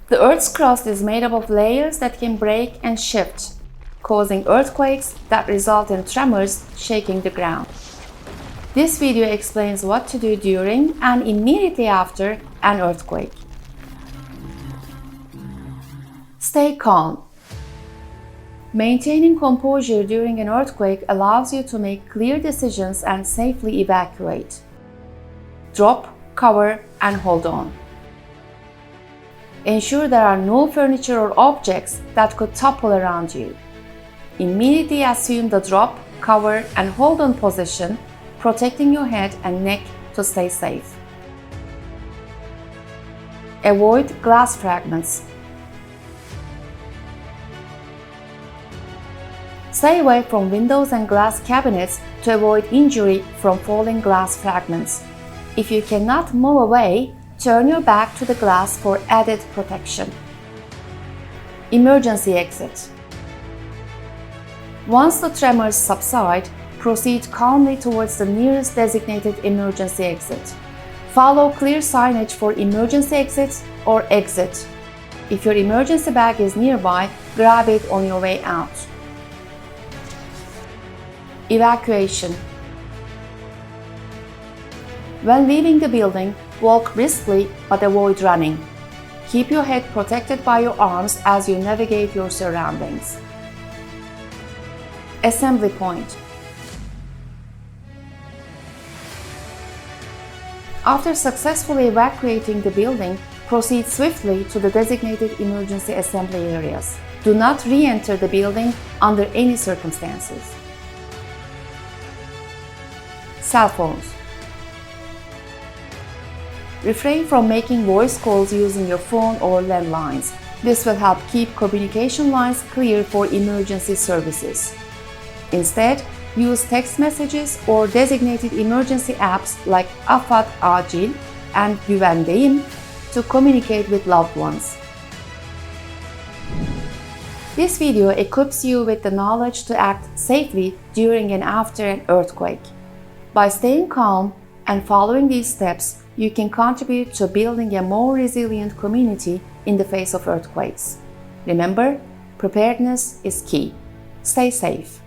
The Earth's crust is made up of layers that can break and shift, causing earthquakes that result in tremors shaking the ground. This video explains what to do during and immediately after an earthquake. Stay calm. Maintaining composure during an earthquake allows you to make clear decisions and safely evacuate. Drop, cover, and hold on. Ensure there are no furniture or objects that could topple around you. Immediately assume the drop, cover, and hold on position, protecting your head and neck to stay safe. Avoid glass fragments. Stay away from windows and glass cabinets to avoid injury from falling glass fragments. If you cannot move away, turn your back to the glass for added protection. Emergency exit. Once the tremors subside, proceed calmly towards the nearest designated emergency exit. Follow clear signage for emergency exit or exit. If your emergency bag is nearby, grab it on your way out. Evacuation. When leaving the building, walk briskly but avoid running. Keep your head protected by your arms as you navigate your surroundings. Assembly point. After successfully evacuating the building, proceed swiftly to the designated emergency assembly areas. Do not re-enter the building under any circumstances. Cell phones. Refrain from making voice calls using your phone or landlines. This will help keep communication lines clear for emergency services. Instead, use text messages or designated emergency apps like Afad Acil and Güvendeyim to communicate with loved ones. This video equips you with the knowledge to act safely during and after an earthquake. By staying calm and following these steps, you can contribute to building a more resilient community in the face of earthquakes. Remember, preparedness is key. Stay safe.